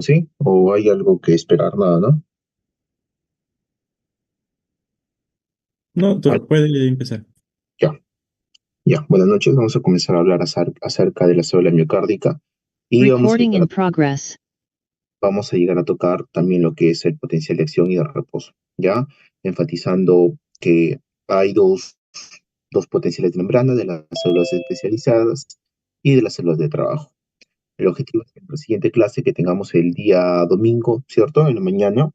¿Sí? ¿O hay algo que esperar? Nada, ¿no? No, Ah, puede empezar. ya, ya. Buenas noches. Vamos a comenzar a hablar acerca de la célula miocárdica y Recording in progress. vamos a llegar a tocar también lo que es el potencial de acción y de reposo, ¿ya? Enfatizando que hay dos potenciales de membrana de las células especializadas y de las células de trabajo. El objetivo es que en la siguiente clase que tengamos el día domingo, ¿cierto? En la mañana,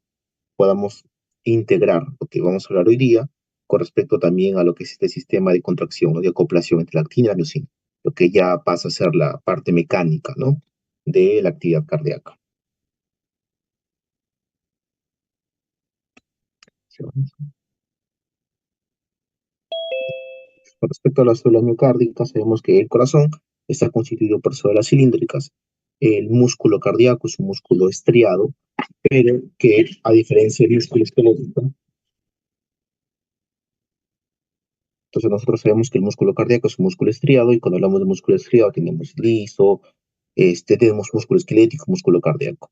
podamos integrar lo que vamos a hablar hoy día con respecto también a lo que es este sistema de contracción o de acoplación entre la actina y la miocina, lo que ya pasa a ser la parte mecánica, ¿no? De la actividad cardíaca. Con respecto a las células miocárdicas, sabemos que el corazón está constituido por células cilíndricas. El músculo cardíaco es un músculo estriado, pero que a diferencia del músculo esquelético, entonces nosotros sabemos que el músculo cardíaco es un músculo estriado y cuando hablamos de músculo estriado tenemos liso, tenemos músculo esquelético, músculo cardíaco.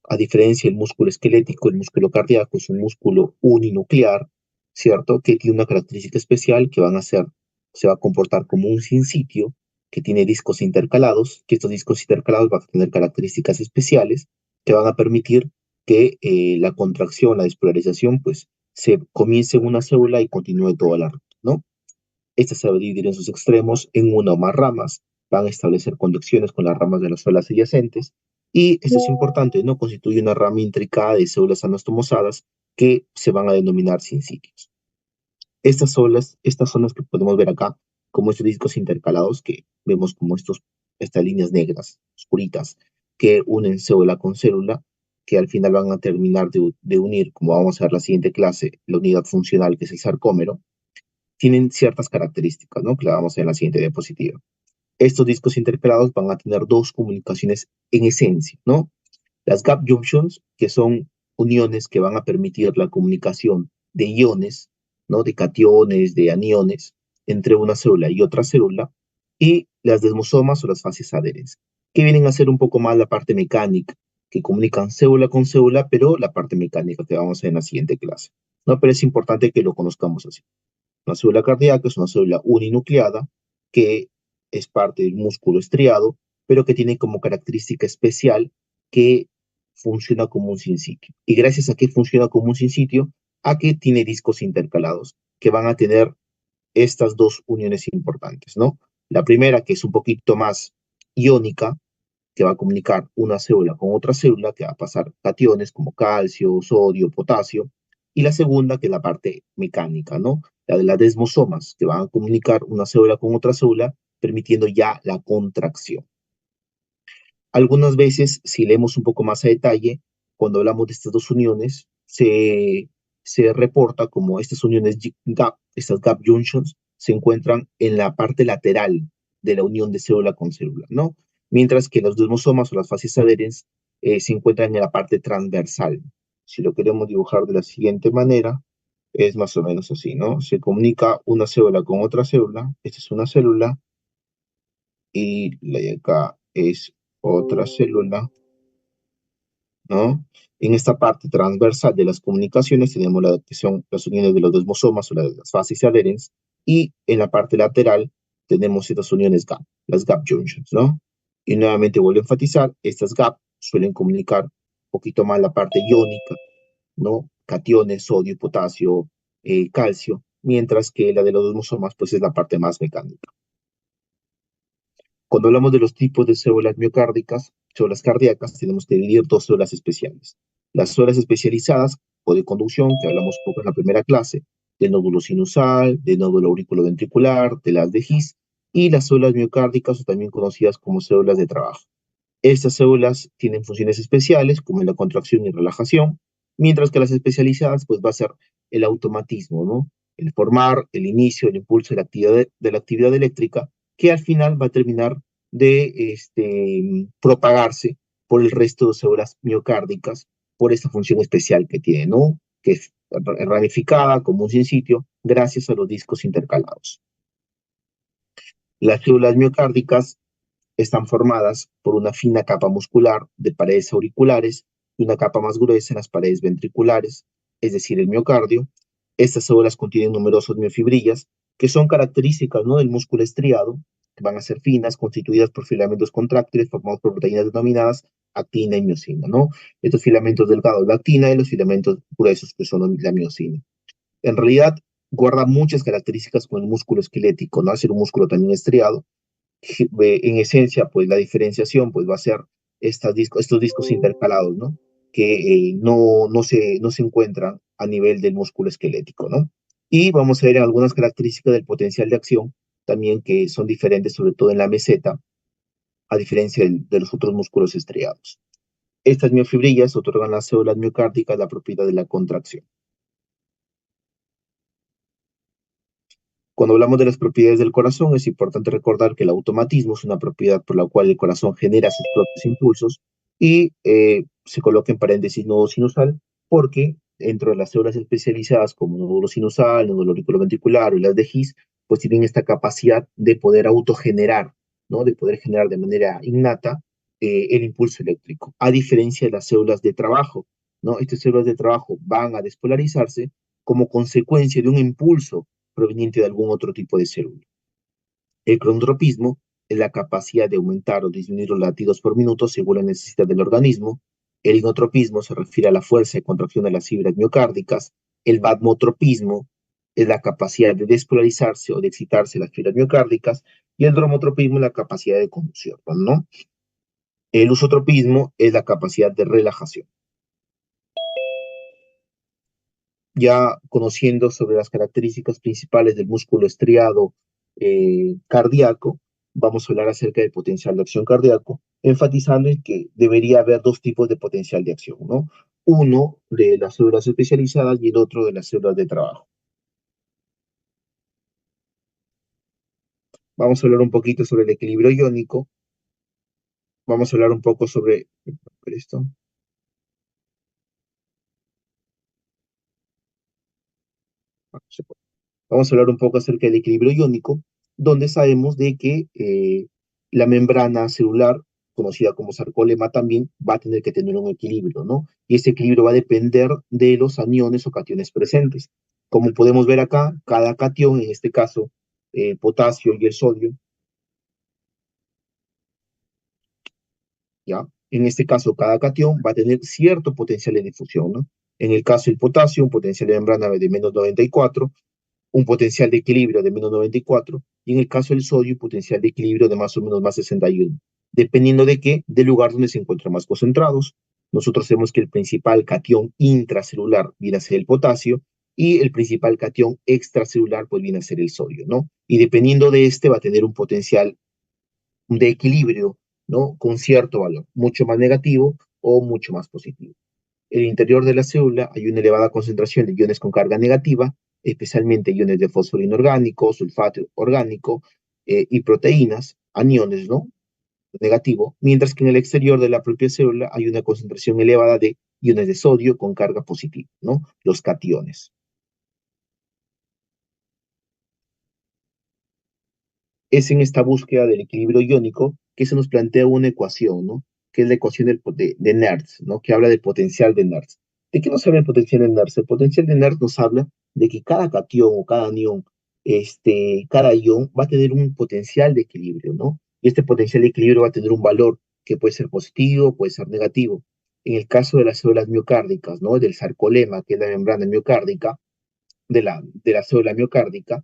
A diferencia del músculo esquelético, el músculo cardíaco es un músculo uninuclear, ¿cierto? Que tiene una característica especial que se va a comportar como un sinsitio que tiene discos intercalados, que estos discos intercalados van a tener características especiales que van a permitir que la contracción, la despolarización, pues se comience en una célula y continúe toda la ruta, ¿no? Esta se va a dividir en sus extremos en una o más ramas, van a establecer conexiones con las ramas de las células adyacentes, y esto es importante, ¿no? Constituye una rama intricada de células anastomosadas que se van a denominar sinsitios. Estas son las que podemos ver acá, como estos discos intercalados que vemos como estas líneas negras, oscuritas, que unen célula con célula, que al final van a terminar de unir, como vamos a ver en la siguiente clase, la unidad funcional que es el sarcómero, tienen ciertas características, ¿no? Que la vamos a ver en la siguiente diapositiva. Estos discos intercalados van a tener dos comunicaciones en esencia, ¿no? Las gap junctions, que son uniones que van a permitir la comunicación de iones, ¿no? De cationes, de aniones, entre una célula y otra célula, y las desmosomas o las fases adherentes, que vienen a ser un poco más la parte mecánica, que comunican célula con célula, pero la parte mecánica que vamos a ver en la siguiente clase, ¿no? Pero es importante que lo conozcamos así. Una célula cardíaca es una célula uninucleada que es parte del músculo estriado, pero que tiene como característica especial que funciona como un sinsitio. Y gracias a que funciona como un sinsitio, a que tiene discos intercalados, que van a tener estas dos uniones importantes, ¿no? La primera, que es un poquito más iónica, que va a comunicar una célula con otra célula, que va a pasar cationes como calcio, sodio, potasio, y la segunda, que es la parte mecánica, ¿no? La de las desmosomas, que van a comunicar una célula con otra célula, permitiendo ya la contracción. Algunas veces, si leemos un poco más a detalle, cuando hablamos de estas dos uniones, se reporta como estas uniones gap, estas gap junctions, se encuentran en la parte lateral de la unión de célula con célula, ¿no? Mientras que los desmosomas o las fases adherentes se encuentran en la parte transversal. Si lo queremos dibujar de la siguiente manera, es más o menos así, ¿no? Se comunica una célula con otra célula, esta es una célula, y la de acá es otra célula, ¿no? En esta parte transversal de las comunicaciones tenemos la que son las uniones de los desmosomas o las fases adherentes, y en la parte lateral tenemos estas uniones gap, las gap junctions, ¿no? Y nuevamente vuelvo a enfatizar, estas gap suelen comunicar un poquito más la parte iónica, ¿no? Cationes, sodio, potasio, calcio, mientras que la de los desmosomas pues es la parte más mecánica. Cuando hablamos de los tipos de células miocárdicas, células cardíacas, tenemos que dividir dos células especiales. Las células especializadas o de conducción, que hablamos poco en la primera clase, del nódulo sinusal, del nódulo auriculoventricular, de las de His, y las células miocárdicas, o también conocidas como células de trabajo. Estas células tienen funciones especiales, como en la contracción y relajación, mientras que las especializadas, pues va a ser el automatismo, ¿no? El formar, el inicio, el impulso de la actividad eléctrica, que al final va a terminar de propagarse por el resto de células miocárdicas por esta función especial que tiene, ¿no? Que es ramificada como un sinsitio gracias a los discos intercalados. Las células miocárdicas están formadas por una fina capa muscular de paredes auriculares y una capa más gruesa en las paredes ventriculares, es decir, el miocardio. Estas células contienen numerosas miofibrillas, que son características, ¿no?, del músculo estriado, que van a ser finas, constituidas por filamentos contráctiles formados por proteínas denominadas actina y miocina, ¿no? Estos filamentos delgados, la actina, y los filamentos gruesos, que son la miocina. En realidad, guarda muchas características con el músculo esquelético, ¿no? Hacer un músculo también estriado. En esencia, pues la diferenciación pues va a ser estos discos intercalados, ¿no? Que no se encuentran a nivel del músculo esquelético, ¿no? Y vamos a ver algunas características del potencial de acción, también que son diferentes, sobre todo en la meseta, a diferencia de los otros músculos estriados. Estas miofibrillas otorgan a las células miocárdicas la propiedad de la contracción. Cuando hablamos de las propiedades del corazón, es importante recordar que el automatismo es una propiedad por la cual el corazón genera sus propios impulsos y se coloca en paréntesis nodo sinusal porque dentro de las células especializadas como nódulo sinusal, nódulo auriculoventricular o las de His, pues tienen esta capacidad de poder autogenerar, ¿no? De poder generar de manera innata el impulso eléctrico, a diferencia de las células de trabajo, ¿no? Estas células de trabajo van a despolarizarse como consecuencia de un impulso proveniente de algún otro tipo de célula. El cronotropismo es la capacidad de aumentar o disminuir los latidos por minuto según la necesidad del organismo. El inotropismo se refiere a la fuerza de contracción de las fibras miocárdicas. El vasmotropismo es la capacidad de despolarizarse o de excitarse las fibras miocárdicas. Y el dromotropismo es la capacidad de conducción, ¿no? El usotropismo es la capacidad de relajación. Ya conociendo sobre las características principales del músculo estriado cardíaco, vamos a hablar acerca del potencial de acción cardíaco, enfatizando en que debería haber dos tipos de potencial de acción, ¿no? Uno de las células especializadas y el otro de las células de trabajo. Vamos a hablar un poquito sobre el equilibrio iónico, vamos a hablar un poco sobre esto. Vamos a hablar un poco acerca del equilibrio iónico, donde sabemos de que la membrana celular, conocida como sarcolema también, va a tener que tener un equilibrio, ¿no? Y ese equilibrio va a depender de los aniones o cationes presentes. Como podemos ver acá, cada cation, en este caso el potasio y el sodio, ¿ya? En este caso, cada cation va a tener cierto potencial de difusión, ¿no? En el caso del potasio, un potencial de membrana de menos 94, un potencial de equilibrio de menos 94, y en el caso del sodio, un potencial de equilibrio de más o menos más 61, dependiendo de qué, del lugar donde se encuentran más concentrados. Nosotros sabemos que el principal cation intracelular viene a ser el potasio, y el principal cation extracelular pues viene a ser el sodio, ¿no? Y dependiendo de este va a tener un potencial de equilibrio, ¿no? Con cierto valor, mucho más negativo o mucho más positivo. En el interior de la célula hay una elevada concentración de iones con carga negativa, especialmente iones de fósforo inorgánico, sulfato orgánico y proteínas, aniones, ¿no? Negativo, mientras que en el exterior de la propia célula hay una concentración elevada de iones de sodio con carga positiva, ¿no? Los cationes. Es en esta búsqueda del equilibrio iónico que se nos plantea una ecuación, ¿no? Que es la ecuación de Nernst, ¿no? Que habla del potencial de Nernst. ¿De qué nos habla el potencial de Nernst? El potencial de Nernst nos habla de que cada cation o cada anión, cada ion va a tener un potencial de equilibrio, ¿no? Y este potencial de equilibrio va a tener un valor que puede ser positivo, puede ser negativo. En el caso de las células miocárdicas, ¿no? Del sarcolema, que es la membrana miocárdica, de la célula miocárdica,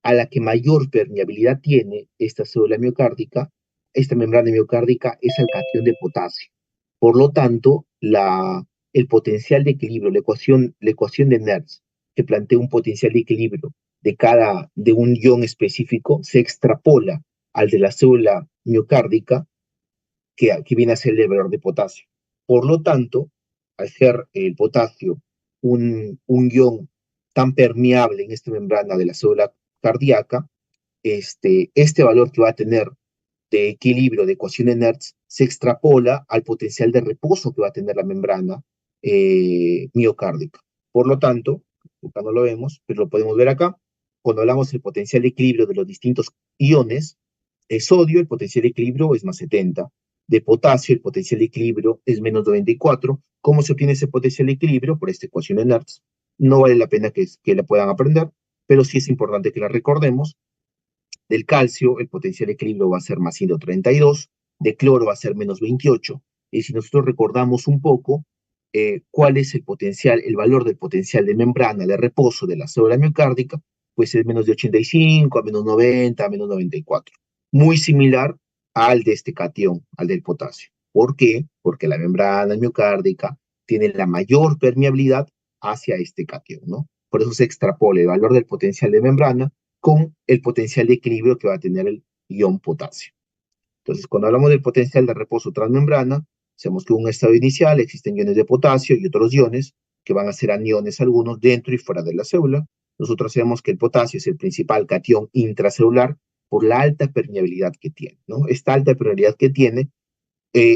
a la que mayor permeabilidad tiene esta célula miocárdica, esta membrana miocárdica, es al catión de potasio. Por lo tanto, el potencial de equilibrio, la ecuación de Nernst, que plantea un potencial de equilibrio de un ion específico, se extrapola al de la célula miocárdica, que viene a ser el valor de potasio. Por lo tanto, al ser el potasio un ion tan permeable en esta membrana de la célula cardíaca, este valor que va a tener de equilibrio de ecuación de Nernst se extrapola al potencial de reposo que va a tener la membrana miocárdica. Por lo tanto, acá no lo vemos, pero lo podemos ver acá, cuando hablamos del potencial de equilibrio de los distintos iones, De sodio, el potencial de equilibrio es más 70. De potasio, el potencial de equilibrio es menos 94. ¿Cómo se obtiene ese potencial de equilibrio? Por esta ecuación de Nernst. No vale la pena que la puedan aprender, pero sí es importante que la recordemos. Del calcio, el potencial de equilibrio va a ser más 132, de cloro va a ser menos 28, y si nosotros recordamos un poco cuál es el potencial, el valor del potencial de membrana de reposo de la célula miocárdica, pues es menos de 85, a menos 90, a menos 94. Muy similar al de este cation, al del potasio. ¿Por qué? Porque la membrana miocárdica tiene la mayor permeabilidad hacia este cation, ¿no? Por eso se extrapola el valor del potencial de membrana con el potencial de equilibrio que va a tener el ion potasio. Entonces, cuando hablamos del potencial de reposo transmembrana, sabemos que en un estado inicial existen iones de potasio y otros iones que van a ser aniones algunos dentro y fuera de la célula. Nosotros sabemos que el potasio es el principal cation intracelular por la alta permeabilidad que tiene, ¿no? Esta alta permeabilidad que tiene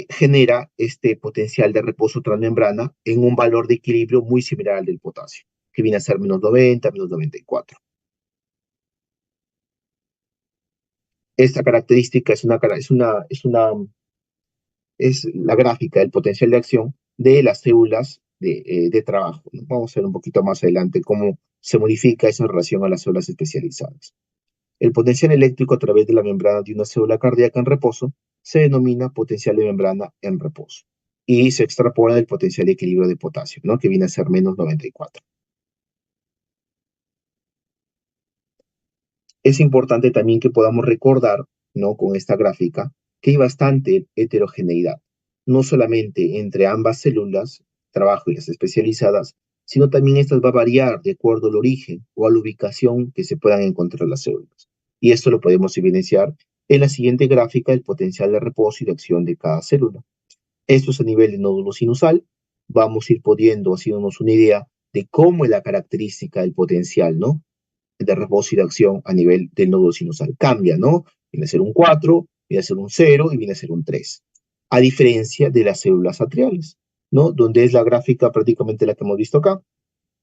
genera este potencial de reposo transmembrana en un valor de equilibrio muy similar al del potasio, que viene a ser menos 90, menos 94. Esta característica es la gráfica del potencial de acción de las células de trabajo, ¿no? Vamos a ver un poquito más adelante cómo se modifica esa relación a las células especializadas. El potencial eléctrico a través de la membrana de una célula cardíaca en reposo se denomina potencial de membrana en reposo y se extrapola del potencial de equilibrio de potasio, ¿no? Que viene a ser menos 94. Es importante también que podamos recordar, ¿no? Con esta gráfica, que hay bastante heterogeneidad, no solamente entre ambas células, trabajo y las especializadas, sino también estas va a variar de acuerdo al origen o a la ubicación que se puedan encontrar las células. Y esto lo podemos evidenciar en la siguiente gráfica del potencial de reposo y de acción de cada célula. Esto es a nivel de nódulo sinusal. Vamos a ir pudiendo, haciéndonos una idea de cómo es la característica del potencial, ¿no? De reposo y de acción a nivel del nódulo sinusal. Cambia, ¿no? Viene a ser un 4, viene a ser un 0 y viene a ser un 3. A diferencia de las células atriales, ¿no? Donde es la gráfica prácticamente la que hemos visto acá,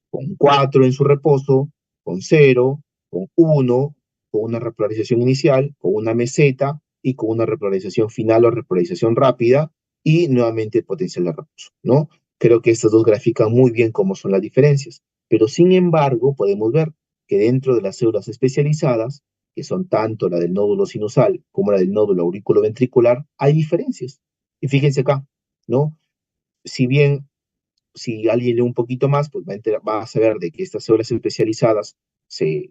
con 4 en su reposo, con 0, con 1, con una repolarización inicial, con una meseta y con una repolarización final o repolarización rápida y nuevamente el potencial de reposo, ¿no? Creo que estas dos grafican muy bien cómo son las diferencias, pero sin embargo podemos ver que dentro de las células especializadas, que son tanto la del nódulo sinusal como la del nódulo auriculoventricular, hay diferencias. Y fíjense acá, ¿no? Si bien si alguien lee un poquito más, pues va a saber de que estas células especializadas se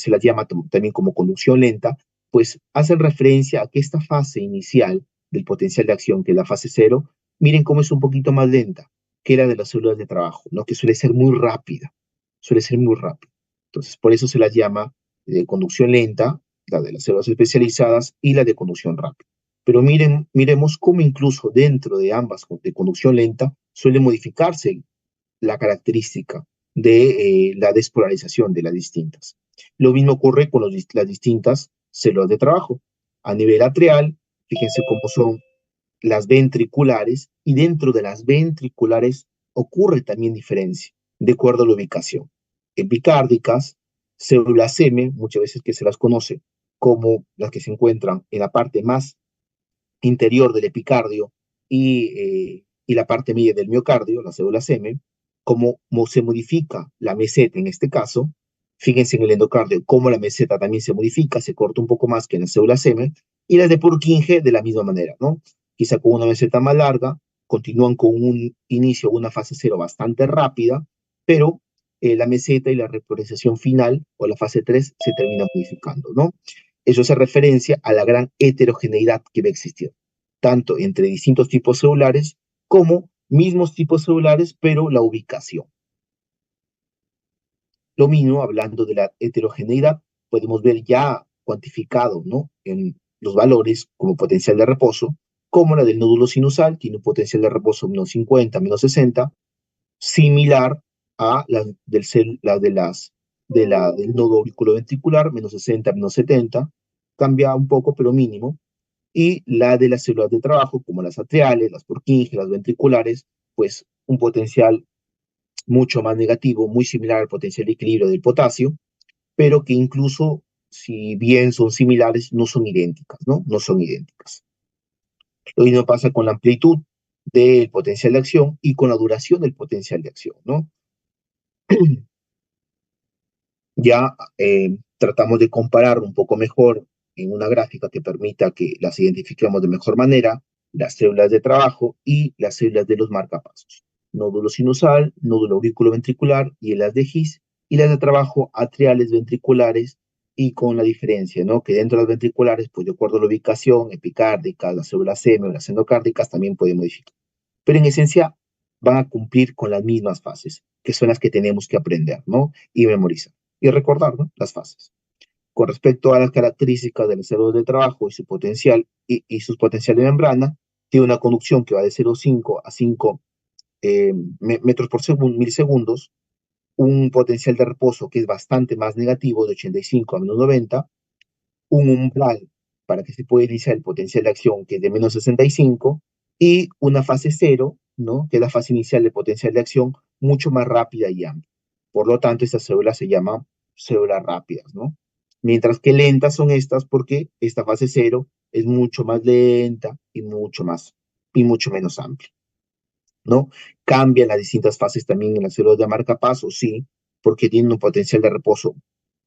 las llama también como conducción lenta, pues hacen referencia a que esta fase inicial del potencial de acción, que es la fase cero, miren cómo es un poquito más lenta que la de las células de trabajo, ¿no? Que suele ser muy rápida, suele ser muy rápida. Entonces, por eso se las llama de conducción lenta, la de las células especializadas y la de conducción rápida. Pero miremos cómo incluso dentro de ambas de conducción lenta suele modificarse la característica de la despolarización de las distintas. Lo mismo ocurre con las distintas células de trabajo. A nivel atrial, fíjense cómo son las ventriculares y dentro de las ventriculares ocurre también diferencia de acuerdo a la ubicación. Epicárdicas, células M, muchas veces que se las conoce como las que se encuentran en la parte más interior del epicardio y la parte media del miocardio, las células M, como se modifica la meseta en este caso, fíjense en el endocardio cómo la meseta también se modifica, se corta un poco más que en las células M, y las de Purkinje de la misma manera, ¿no? Quizá con una meseta más larga, continúan con un inicio, una fase cero bastante rápida, pero la meseta y la repolarización final, o la fase 3 se termina modificando, ¿no? Eso hace referencia a la gran heterogeneidad que va a existir, tanto entre distintos tipos celulares como mismos tipos celulares, pero la ubicación. Lo mismo, hablando de la heterogeneidad, podemos ver ya cuantificado, ¿no? En los valores como potencial de reposo, como la del nódulo sinusal, tiene un potencial de reposo menos 50, menos 60, similar a del nodo auriculoventricular, menos 60, menos 70, cambia un poco, pero mínimo, y la de las células de trabajo, como las atriales, las Purkinje, las ventriculares, pues un potencial mucho más negativo, muy similar al potencial de equilibrio del potasio, pero que incluso si bien son similares, no son idénticas, ¿no? No son idénticas. Lo mismo pasa con la amplitud del potencial de acción y con la duración del potencial de acción, ¿no? Ya tratamos de comparar un poco mejor en una gráfica que permita que las identifiquemos de mejor manera, las células de trabajo y las células de los marcapasos. Nódulo sinusal, nódulo auriculoventricular y las de His, y las de trabajo atriales ventriculares, y con la diferencia, ¿no? Que dentro de las ventriculares, pues de acuerdo a la ubicación epicárdica, las células seme o las endocárdicas también pueden modificar. Pero en esencia van a cumplir con las mismas fases, que son las que tenemos que aprender, ¿no? Y memorizar y recordar, ¿no? Las fases. Con respecto a las características de las células de trabajo y su potencial y sus potenciales de membrana, tiene una conducción que va de 0,5 a 5 metros por segundo, milisegundos, un potencial de reposo que es bastante más negativo, de 85 a menos 90, un umbral para que se pueda iniciar el potencial de acción que es de menos 65 y una fase cero, ¿no? Que es la fase inicial de potencial de acción mucho más rápida y amplia. Por lo tanto, estas células se llaman células rápidas, ¿no? Mientras que lentas son estas porque esta fase cero es mucho más lenta y mucho menos amplia, ¿no? Cambian las distintas fases también en las células de marcapaso, sí, porque tienen un potencial de reposo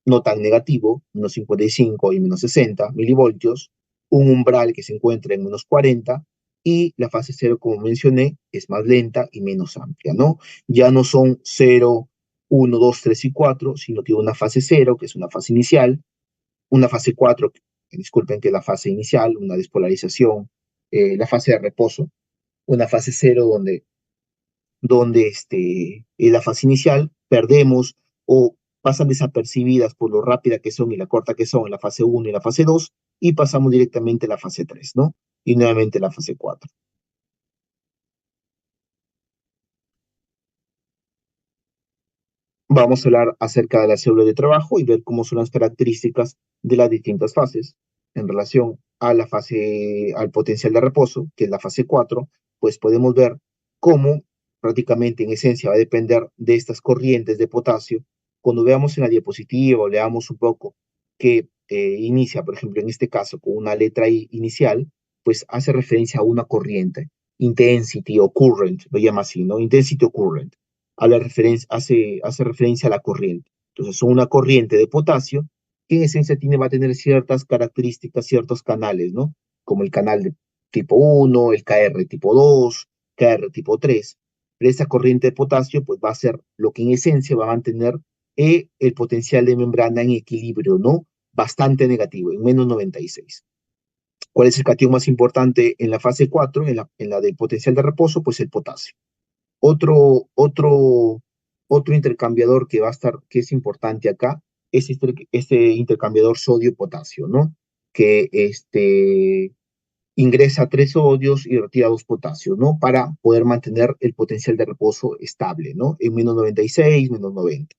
no tan negativo, menos 55 y menos 60 milivoltios, un umbral que se encuentra en menos 40, y la fase cero, como mencioné, es más lenta y menos amplia, ¿no? Ya no son 0, 1, 2, 3 y 4, sino que una fase cero, que es una fase inicial, una fase 4, disculpen, que es la fase inicial, una despolarización, la fase de reposo, una fase cero donde en la fase inicial perdemos o pasan desapercibidas por lo rápida que son y la corta que son en la fase uno y la fase 2 y pasamos directamente a la fase 3, ¿no? Y nuevamente la fase 4. Vamos a hablar acerca de la célula de trabajo y ver cómo son las características de las distintas fases en relación a la fase, al potencial de reposo, que es la fase 4, pues podemos ver cómo prácticamente en esencia va a depender de estas corrientes de potasio. Cuando veamos en la diapositiva o leamos un poco que inicia, por ejemplo, en este caso con una letra I inicial, pues hace referencia a una corriente, intensity o current, lo llama así, ¿no? Intensity o current hace referencia a la corriente. Entonces, son una corriente de potasio que en esencia va a tener ciertas características, ciertos canales, ¿no? Como el canal de tipo 1, el KR tipo 2, KR tipo 3. Pero esa corriente de potasio pues va a ser lo que en esencia va a mantener el potencial de membrana en equilibrio, ¿no? Bastante negativo, en menos 96. ¿Cuál es el cation más importante en la fase 4, en la de potencial de reposo? Pues el potasio. Otro, otro, otro intercambiador que va a estar, que es importante acá, es este intercambiador sodio-potasio, ¿no? Que ingresa 3 sodios y retira 2 potasios, ¿no? Para poder mantener el potencial de reposo estable, ¿no? En menos 96, menos 90.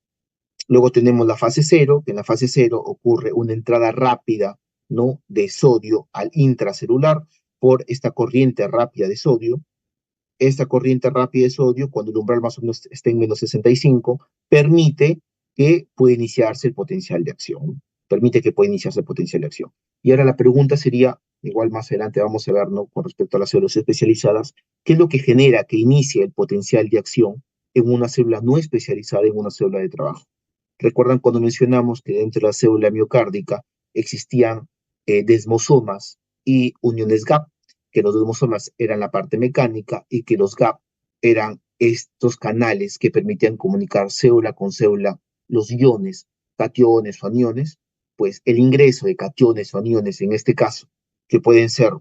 Luego tenemos la fase cero, que en la fase cero ocurre una entrada rápida, ¿no? De sodio al intracelular por esta corriente rápida de sodio. Esta corriente rápida de sodio, cuando el umbral más o menos está en menos 65, permite que pueda iniciarse el potencial de acción. Permite que pueda iniciarse el potencial de acción. Y ahora la pregunta sería, igual más adelante vamos a ver, ¿no? Con respecto a las células especializadas, ¿qué es lo que genera que inicie el potencial de acción en una célula no especializada, en una célula de trabajo? ¿Recuerdan cuando mencionamos que dentro de la célula miocárdica existían desmosomas y uniones gap? Que los desmosomas eran la parte mecánica y que los gap eran estos canales que permitían comunicar célula con célula los iones, cationes o aniones. Pues el ingreso de cationes o aniones en este caso, que pueden ser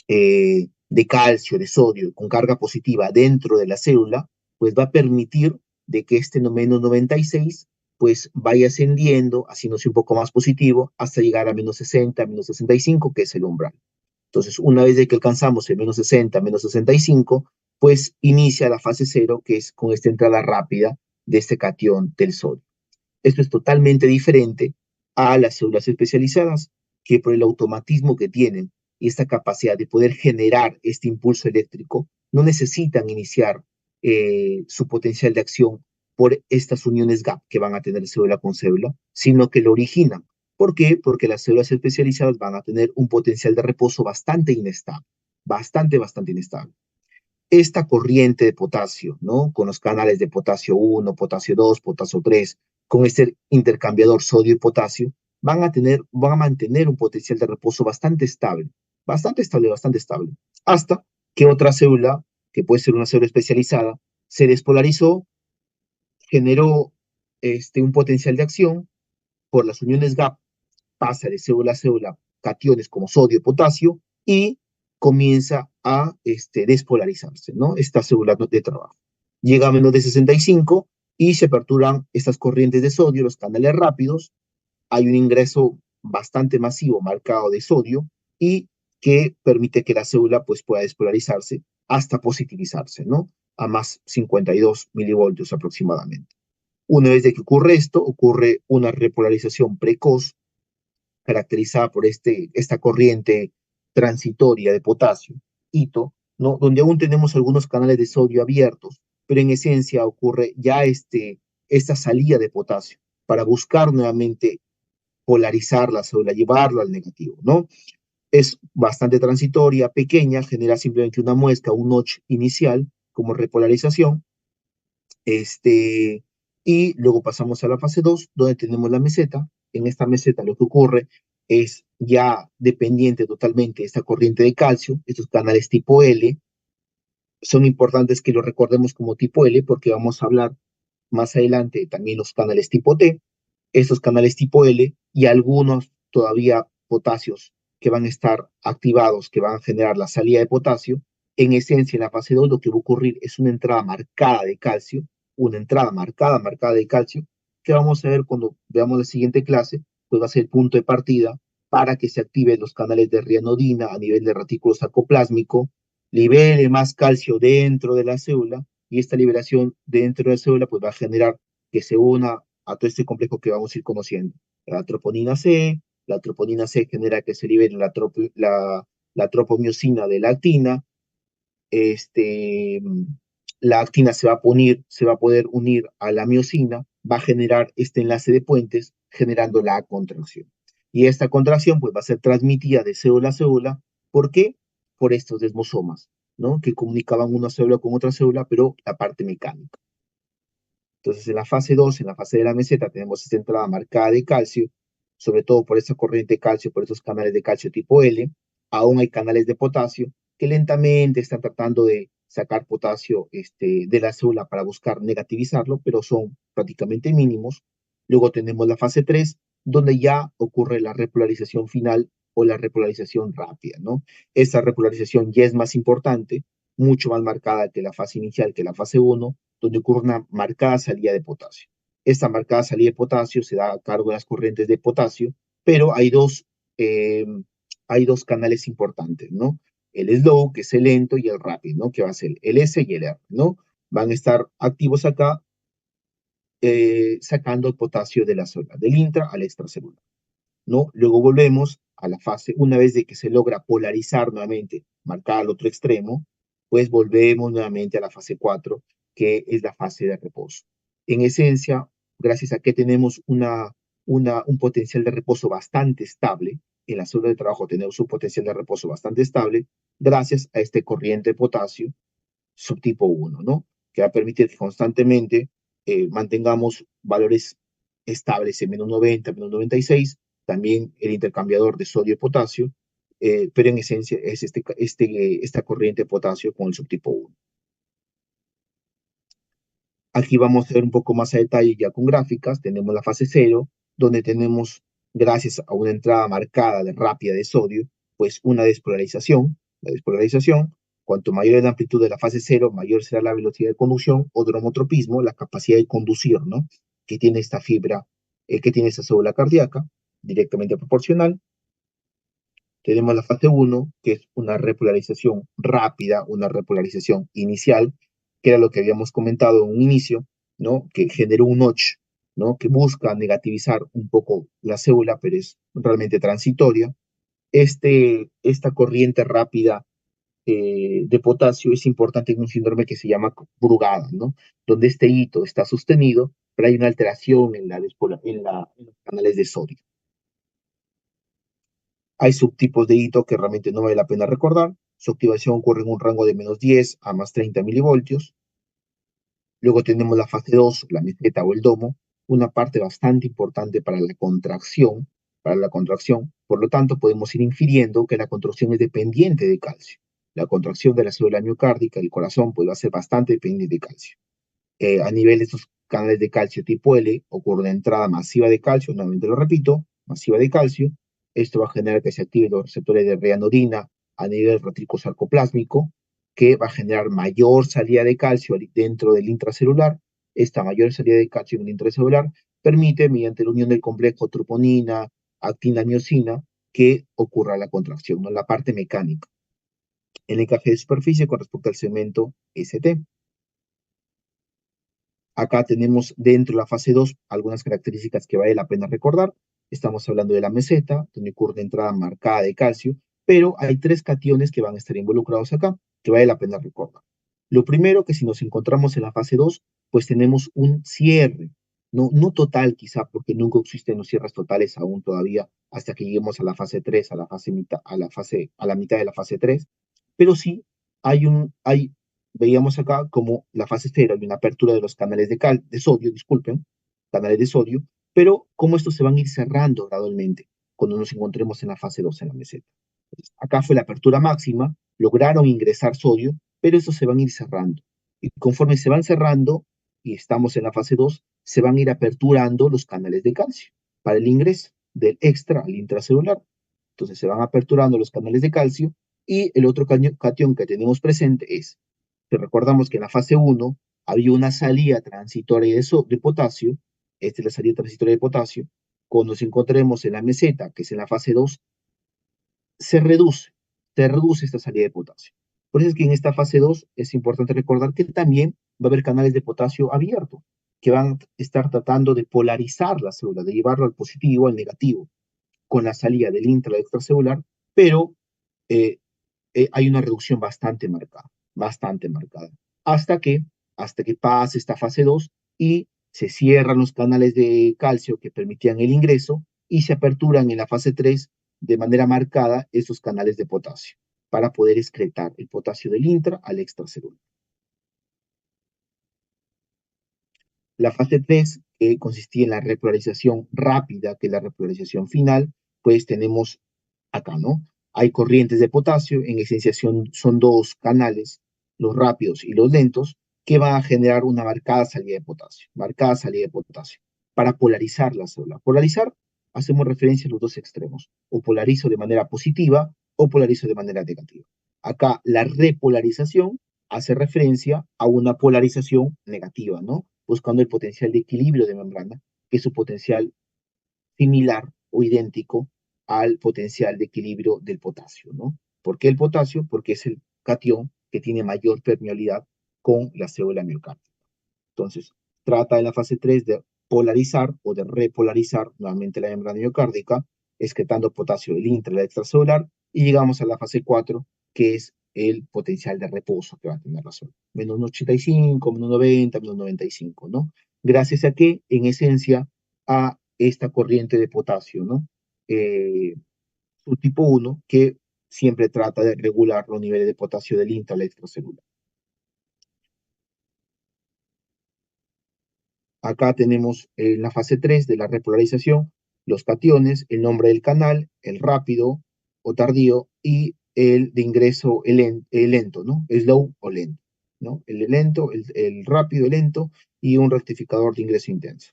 de calcio, de sodio, con carga positiva dentro de la célula, pues va a permitir de que este menos 96 pues vaya ascendiendo, haciéndose un poco más positivo, hasta llegar a menos 60, menos 65, que es el umbral. Entonces, una vez de que alcanzamos el menos 60, menos 65, pues inicia la fase cero, que es con esta entrada rápida de este catión del sodio. Esto es totalmente diferente a las células especializadas, que por el automatismo que tienen y esta capacidad de poder generar este impulso eléctrico, no necesitan iniciar su potencial de acción por estas uniones gap que van a tener célula con célula, sino que lo originan ¿Por qué? Porque las células especializadas van a tener un potencial de reposo bastante inestable, bastante inestable. Esta corriente de potasio, ¿no? Con los canales de potasio 1, potasio 2, potasio 3, con este intercambiador sodio y potasio, van a mantener un potencial de reposo bastante estable, hasta que otra célula, que puede ser una célula especializada, se despolarizó, generó un potencial de acción por las uniones gap, pasa de célula a célula cationes como sodio y potasio y comienza a despolarizarse, ¿no? Esta célula de trabajo. Llega a menos de 65 y se aperturan estas corrientes de sodio, los canales rápidos, hay un ingreso bastante masivo marcado de sodio y que permite que la célula pues, pueda despolarizarse hasta positivizarse, ¿no? A más 52 milivoltios aproximadamente. Una vez de que ocurre esto, ocurre una repolarización precoz caracterizada por esta corriente transitoria de potasio, hito, ¿no? Donde aún tenemos algunos canales de sodio abiertos, pero en esencia ocurre ya esta salida de potasio para buscar nuevamente polarizar la célula, llevarlo al negativo, ¿no? Es bastante transitoria, pequeña, genera simplemente una muesca, un notch inicial como repolarización, y luego pasamos a la fase 2, donde tenemos la meseta. En esta meseta lo que ocurre es ya dependiente totalmente de esta corriente de calcio, estos canales tipo L. Son importantes que lo recordemos como tipo L porque vamos a hablar más adelante también los canales tipo T, estos canales tipo L y algunos todavía potasios que van a estar activados, que van a generar la salida de potasio. En esencia, en la fase 2 lo que va a ocurrir es una entrada marcada de calcio, una entrada marcada de calcio, que vamos a ver cuando veamos la siguiente clase, pues va a ser el punto de partida para que se activen los canales de rianodina a nivel de retículo sarcoplásmico, libere más calcio dentro de la célula y esta liberación dentro de la célula pues va a generar que se una a todo este complejo que vamos a ir conociendo. La troponina C genera que se libere la tropomiosina de la actina, este, la actina se va a poder unir a la miosina, va a generar este enlace de puentes, generando la contracción. Y esta contracción pues va a ser transmitida de célula a célula. ¿Por qué? Por estos desmosomas, ¿no? Que comunicaban una célula con otra célula, pero la parte mecánica. Entonces, en la fase 2, en la fase de la meseta, tenemos esta entrada marcada de calcio, sobre todo por esa corriente de calcio, por esos canales de calcio tipo L. Aún hay canales de potasio que lentamente están tratando de sacar potasio de la célula para buscar negativizarlo, pero son prácticamente mínimos. Luego tenemos la fase 3, donde ya ocurre la repolarización final o la repolarización rápida, ¿no? Esta repolarización ya es más importante, mucho más marcada que la fase inicial, que la fase 1, donde ocurre una marcada salida de potasio. Esta marcada salida de potasio se da a cargo de las corrientes de potasio, pero eh, hay dos canales importantes, ¿no? El slow, que es el lento, y el rápido, ¿no? Que va a ser el S y el R, ¿no? Van a estar activos acá, sacando el potasio de la zona, del intra al extracelular, ¿no? Luego volvemos a la fase, una vez de que se logra polarizar nuevamente, marcar al otro extremo, pues volvemos nuevamente a la fase 4, que es la fase de reposo. En esencia, gracias a que tenemos un potencial de reposo bastante estable, en la zona de trabajo tenemos un potencial de reposo bastante estable, gracias a este corriente de potasio subtipo 1, ¿no? Que va a permitir que constantemente mantengamos valores estables en menos 90, menos 96, también el intercambiador de sodio y potasio, pero en esencia es esta corriente de potasio con el subtipo 1. Aquí vamos a ver un poco más a detalle ya con gráficas. Tenemos la fase 0, donde tenemos, gracias a una entrada marcada de rápida de sodio, pues una despolarización. La despolarización, cuanto mayor es la amplitud de la fase 0, mayor será la velocidad de conducción o dromotropismo, la capacidad de conducir, ¿no? Que tiene esta fibra, que tiene esta célula cardíaca, directamente proporcional. Tenemos la fase 1, que es una repolarización rápida, una repolarización inicial, que era lo que habíamos comentado en un inicio, ¿no? Que generó un notch, ¿no? Que busca negativizar un poco la célula, pero es realmente transitoria. Esta corriente rápida de potasio es importante en un síndrome que se llama Brugada, ¿no? Donde este hito está sostenido, pero hay una alteración en los canales de sodio. Hay subtipos de hito que realmente no vale la pena recordar. Su activación ocurre en un rango de -10 a +30 milivoltios. Luego tenemos la fase 2, la meseta o el domo, una parte bastante importante para la contracción. Por lo tanto, podemos ir infiriendo que la contracción es dependiente de calcio. La contracción de la célula miocárdica, el corazón, pues va a ser bastante dependiente de calcio. A nivel de estos canales de calcio tipo L, ocurre una entrada masiva de calcio, nuevamente lo repito, masiva de calcio. Esto va a generar que se activen los receptores de reanodina a nivel reticosarcoplásmico, que va a generar mayor salida de calcio dentro del intracelular. Esta mayor salida de calcio en el intracelular permite, mediante la unión del complejo troponina, actina, miosina, que ocurra la contracción, ¿no? La parte mecánica. El encaje de superficie con respecto al segmento ST. Acá tenemos dentro de la fase 2 algunas características que vale la pena recordar. Estamos hablando de la meseta, donde ocurre una entrada marcada de calcio, pero hay tres cationes que van a estar involucrados acá, que vale la pena recordar. Lo primero, que si nos encontramos en la fase 2, pues tenemos un cierre, no total quizá, porque nunca existen los cierres totales aún todavía, hasta que lleguemos a la fase 3, a la mitad de la fase 3, pero sí veíamos acá como la fase 0 hay una apertura de los canales de sodio, disculpen, canales de sodio, pero cómo estos se van a ir cerrando gradualmente cuando nos encontremos en la fase 2 en la meseta. Entonces, acá fue la apertura máxima, lograron ingresar sodio, pero estos se van a ir cerrando. Y conforme se van cerrando, y estamos en la fase 2, se van a ir aperturando los canales de calcio para el ingreso del extra al intracelular. Entonces se van aperturando los canales de calcio y el otro cation que tenemos presente es, que recordamos que en la fase 1 había una salida transitoria de potasio, esta es la salida transitoria de potasio. Cuando nos encontremos en la meseta, que es en la fase 2, se reduce, se reduce esta salida de potasio. Por eso es que en esta fase 2 es importante recordar que también va a haber canales de potasio abiertos, que van a estar tratando de polarizar la célula, de llevarlo al positivo, al negativo, con la salida del intra al extracelular, pero eh, hay una reducción bastante marcada, hasta que, hasta que pase esta fase 2 y se cierran los canales de calcio que permitían el ingreso y se aperturan en la fase 3 de manera marcada esos canales de potasio para poder excretar el potasio del intra al extracelular. La fase 3, que consistía en la repolarización rápida, que es la repolarización final, pues tenemos acá, ¿no? Hay corrientes de potasio, en esencia son dos canales, los rápidos y los lentos, que van a generar una marcada salida de potasio, para polarizar la célula. Polarizar, hacemos referencia a los dos extremos, o polarizo de manera positiva o polarizo de manera negativa. Acá la repolarización hace referencia a una polarización negativa, ¿no? Buscando el potencial de equilibrio de membrana, que es su potencial similar o idéntico al potencial de equilibrio del potasio, ¿no? ¿Por qué el potasio? Porque es el cation que tiene mayor permeabilidad con la célula miocárdica. Entonces, trata en la fase 3 de polarizar o de repolarizar nuevamente la membrana miocárdica, excretando potasio del intra y la extracelular, y llegamos a la fase 4, que es el potencial de reposo que va a tener la zona. -85, -90, -95, ¿no? Gracias a que, en esencia, a esta corriente de potasio, ¿no? Su tipo 1, que siempre trata de regular los niveles de potasio del intra al extracelular. Acá tenemos en la fase 3 de la repolarización los cationes, el nombre del canal, el rápido o tardío y el de ingreso el lento, ¿no? Slow o lento, ¿no? El lento, el rápido, el lento y un rectificador de ingreso intenso.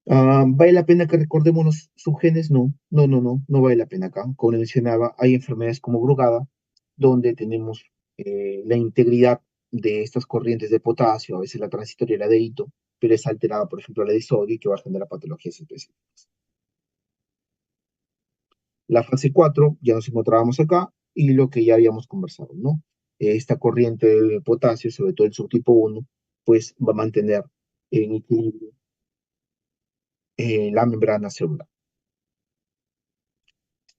¿Vale la pena que recordemos los subgenes? No vale la pena acá. Como le mencionaba, hay enfermedades como Brugada, donde tenemos la integridad de estas corrientes de potasio, a veces la transitoria y la de hito, pero es alterada, por ejemplo, la de sodio, que va a generar patologías específicas. La fase 4 ya nos encontrábamos acá, y lo que ya habíamos conversado, ¿no? Esta corriente de potasio, sobre todo el subtipo 1, pues va a mantener en equilibrio la membrana celular.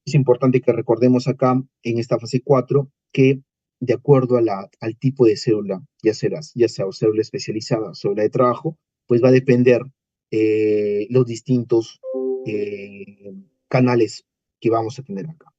Es importante que recordemos acá, en esta fase 4, que de acuerdo al tipo de célula, ya sea célula especializada o célula de trabajo, pues va a depender los distintos canales que vamos a tener acá.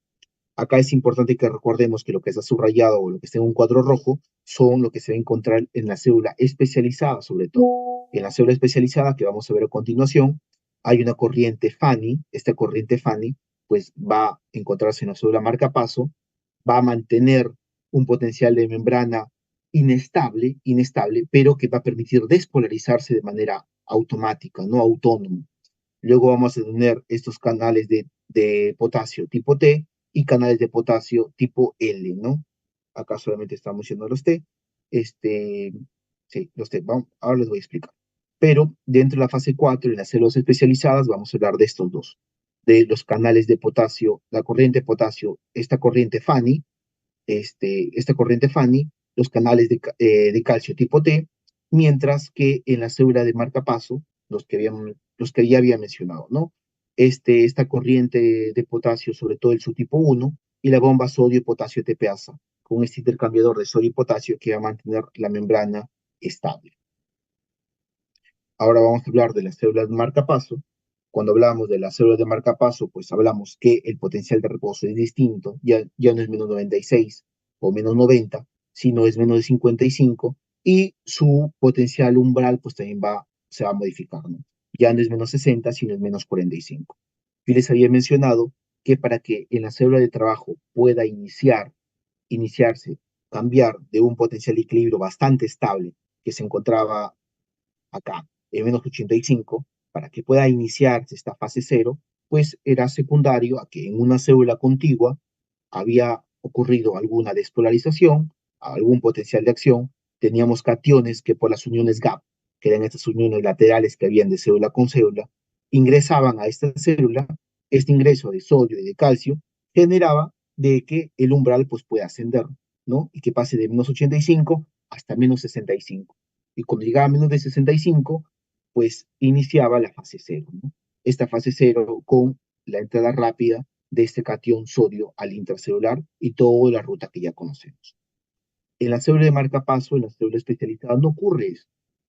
Acá es importante que recordemos que lo que está subrayado o lo que está en un cuadro rojo son lo que se va a encontrar en la célula especializada, sobre todo. En la célula especializada, que vamos a ver a continuación, hay una corriente Fanny. Esta corriente Fanny, pues va a encontrarse en la célula marcapaso, va a mantener un potencial de membrana inestable, pero que va a permitir despolarizarse de manera automática, no autónoma. Luego vamos a tener estos canales de potasio tipo T y canales de potasio tipo L, ¿no? Acá solamente estamos viendo los T. Este, sí, los T. Vamos, ahora les voy a explicar. Pero dentro de la fase 4, en las células especializadas, vamos a hablar de estos dos, de los canales de potasio, la corriente de potasio, esta corriente Fanny, esta corriente Fanny, los canales de calcio tipo T, mientras que en la célula de marcapaso, los que ya había mencionado, ¿no? Esta corriente de potasio, sobre todo el subtipo 1, y la bomba sodio-potasio TPasa, con este intercambiador de sodio y potasio que va a mantener la membrana estable. Ahora vamos a hablar de las células de marcapaso. Cuando hablamos de las células de marcapaso, pues hablamos que el potencial de reposo es distinto, ya no es menos 96 o menos 90, sino es menos de 55, y su potencial umbral pues también se va a modificar, ¿no? Ya no es menos 60, sino es menos 45. Yo les había mencionado que para que en la célula de trabajo pueda iniciarse, cambiar de un potencial de equilibrio bastante estable que se encontraba acá en menos 85, para que pueda iniciarse esta fase cero, pues era secundario a que en una célula contigua había ocurrido alguna despolarización, algún potencial de acción, teníamos cationes que por las uniones gap, que eran estas uniones laterales que habían de célula con célula, ingresaban a esta célula. Este ingreso de sodio y de calcio generaba de que el umbral pues pueda ascender, ¿no? Y que pase de menos 85 hasta menos 65. Y cuando llegaba a menos de 65, pues iniciaba la fase cero, ¿no? Esta fase cero con la entrada rápida de este catión sodio al intracelular y toda la ruta que ya conocemos. En la célula de marcapaso, en la célula especializada, no ocurre eso.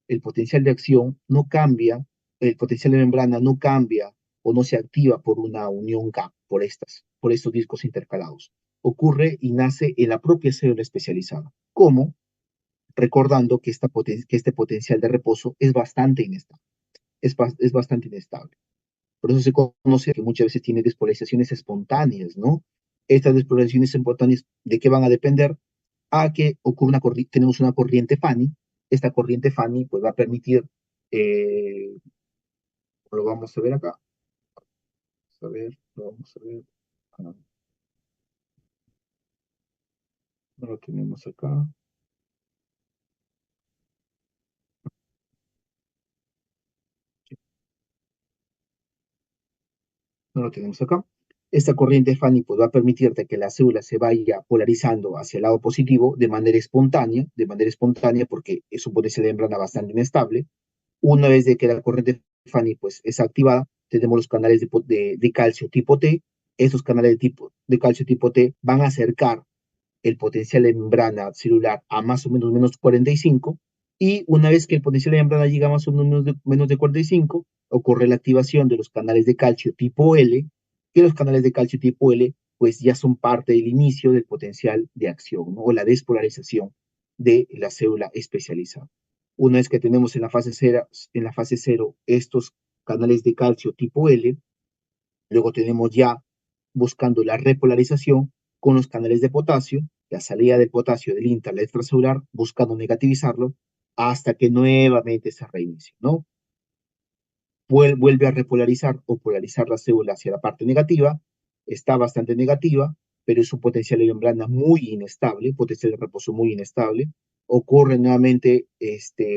El potencial de acción no cambia, el potencial de membrana no cambia o no se activa por una unión gap, por estos discos intercalados. Ocurre y nace en la propia célula especializada. ¿Cómo? Recordando que, que este potencial de reposo es bastante inestable. Es bastante inestable. Por eso se conoce que muchas veces tiene despolarizaciones espontáneas, ¿no? Estas despolarizaciones espontáneas, ¿de qué van a depender? A que ocurre tenemos una corriente Fanny. Esta corriente Fanny pues va a permitir, eh, lo vamos a ver acá, lo vamos a ver, ah, no lo tenemos acá, no lo tenemos acá. Esta corriente Fanny pues, va a permitirte que la célula se vaya polarizando hacia el lado positivo de manera espontánea porque es un potencial de membrana bastante inestable. Una vez de que la corriente Fanny pues, es activada, tenemos los canales de calcio tipo T. Esos canales de calcio tipo T van a acercar el potencial de membrana celular a más o menos menos 45, y una vez que el potencial de membrana llega a más o menos de 45, ocurre la activación de los canales de calcio tipo L, que los canales de calcio tipo L pues ya son parte del inicio del potencial de acción, ¿no? O la despolarización de la célula especializada. Una vez que tenemos en la fase cero estos canales de calcio tipo L, luego tenemos ya buscando la repolarización con los canales de potasio, la salida del potasio del intra al extracelular, buscando negativizarlo hasta que nuevamente se reinicie, ¿no? Vuelve a repolarizar o polarizar la célula hacia la parte negativa, está bastante negativa, pero es un potencial de membrana muy inestable, potencial de reposo muy inestable. Ocurre nuevamente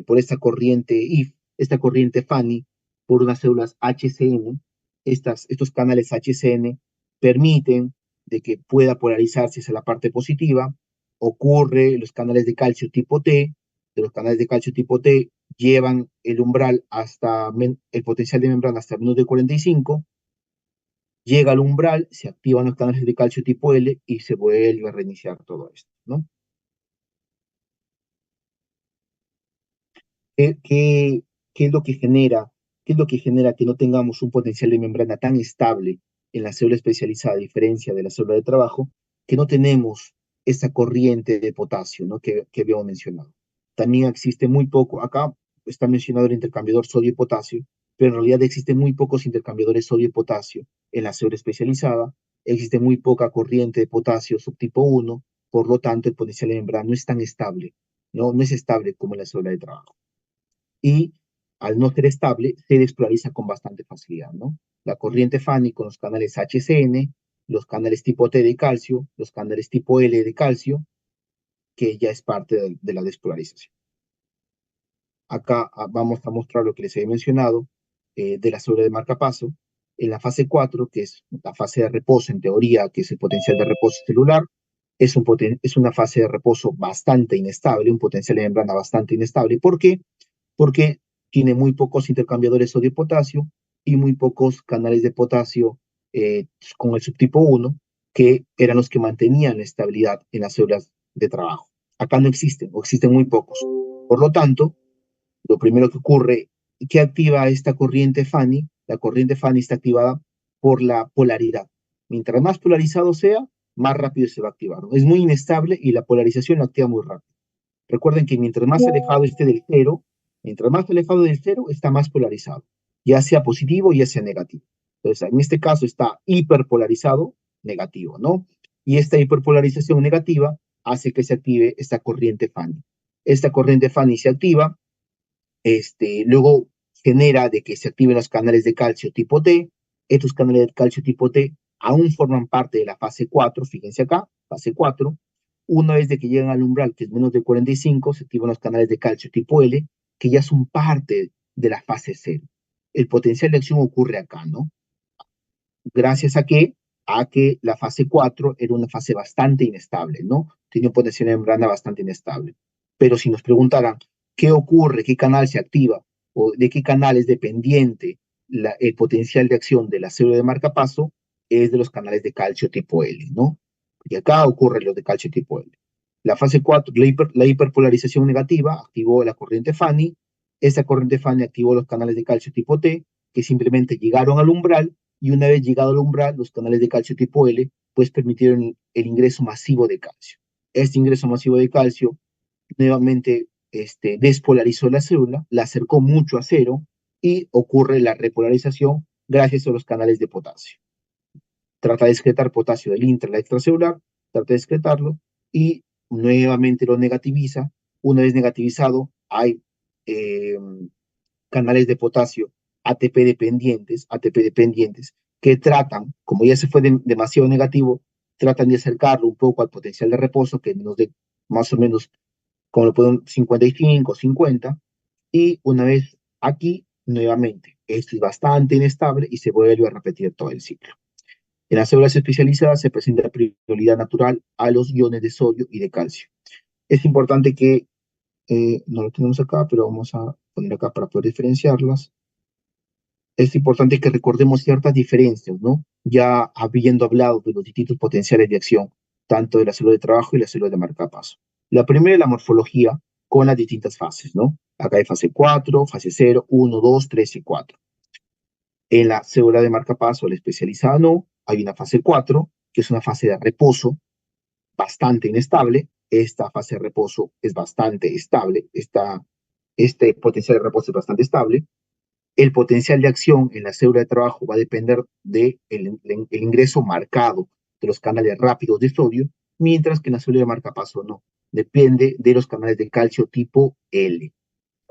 por esta corriente IF, esta corriente Fanny, por unas células HCN. Estos canales HCN permiten de que pueda polarizarse hacia la parte positiva. Ocurre los canales de calcio tipo T, de los canales de calcio tipo T llevan el umbral hasta el potencial de membrana hasta menos de 45, llega al umbral, se activan los canales de calcio tipo L y se vuelve a reiniciar todo esto, ¿no? ¿Qué, qué, qué es lo que genera, qué es lo que genera que no tengamos un potencial de membrana tan estable en la célula especializada, a diferencia de la célula de trabajo, que no tenemos esa corriente de potasio, ¿no? que habíamos mencionado. También existe muy poco, acá está mencionado el intercambiador sodio y potasio, pero en realidad existen muy pocos intercambiadores sodio y potasio en la célula especializada, existe muy poca corriente de potasio subtipo 1, por lo tanto el potencial de membrana no es tan estable, no es estable como en la célula de trabajo. Y al no ser estable, se despolariza con bastante facilidad, ¿no? La corriente Fanny con los canales HCN, los canales tipo T de calcio, los canales tipo L de calcio, que ya es parte de la despolarización. Acá vamos a mostrar lo que les he mencionado de la célula de marcapaso. En la fase 4, que es la fase de reposo, en teoría, que es el potencial de reposo celular, es una fase de reposo bastante inestable, un potencial de membrana bastante inestable. ¿Por qué? Porque tiene muy pocos intercambiadores sodio-potasio y muy pocos canales de potasio con el subtipo 1, que eran los que mantenían la estabilidad en las células de trabajo. Acá no existen, o existen muy pocos. Por lo tanto, lo primero que ocurre, ¿qué activa esta corriente Fanny? La corriente Fanny está activada por la polaridad. Mientras más polarizado sea, más rápido se va a activar. Es muy inestable y la polarización lo activa muy rápido. Recuerden que mientras más alejado esté del cero, mientras más alejado del cero, está más polarizado, ya sea positivo, ya sea negativo. Entonces, en este caso está hiperpolarizado, negativo, ¿no? Y esta hiperpolarización negativa hace que se active esta corriente Fanny. Esta corriente Fanny se activa, luego genera de que se activen los canales de calcio tipo T. Estos canales de calcio tipo T aún forman parte de la fase 4, fíjense acá, fase 4. Una vez de que llegan al umbral, que es menos de 45, se activan los canales de calcio tipo L, que ya son parte de la fase 0. El potencial de acción ocurre acá, ¿no? Gracias a que la fase 4 era una fase bastante inestable, ¿no? Tenía un potencial de membrana bastante inestable. Pero si nos preguntaran qué ocurre, qué canal se activa o de qué canal es dependiente el potencial de acción de la célula de marcapaso, es de los canales de calcio tipo L, ¿no? Y acá ocurre lo de calcio tipo L. La fase 4, la hiperpolarización negativa, activó la corriente Fanny. Esa corriente Fanny activó los canales de calcio tipo T, que simplemente llegaron al umbral, y una vez llegado al umbral, los canales de calcio tipo L, pues permitieron el ingreso masivo de calcio. Este ingreso masivo de calcio nuevamente despolarizó la célula, la acercó mucho a cero y ocurre la repolarización gracias a los canales de potasio. Trata de excretar potasio del intra y la extracelular, trata de excretarlo y nuevamente lo negativiza. Una vez negativizado, hay eh, canales de potasio ATP dependientes, que tratan, como ya se fue demasiado negativo, tratan de acercarlo un poco al potencial de reposo, que nos dé más o menos, como lo pueden, 55, 50, y una vez aquí, nuevamente, esto es bastante inestable y se vuelve a repetir todo el ciclo. En las células especializadas se presenta prioridad natural a los iones de sodio y de calcio. Es importante que, no lo tenemos acá, pero vamos a poner acá para poder diferenciarlas. Es importante que recordemos ciertas diferencias, ¿no? Ya habiendo hablado de los distintos potenciales de acción, tanto de la célula de trabajo y la célula de marcapaso. La primera es la morfología con las distintas fases, ¿no? Acá hay fase 4, fase 0, 1, 2, 3 y 4. En la célula de marcapaso, la especializada no, hay una fase 4, que es una fase de reposo bastante inestable. Esta fase de reposo es bastante estable, este potencial de reposo es bastante estable. El potencial de acción en la célula de trabajo va a depender del ingreso marcado de los canales rápidos de sodio, mientras que en la célula de marcapaso no. Depende de los canales de calcio tipo L.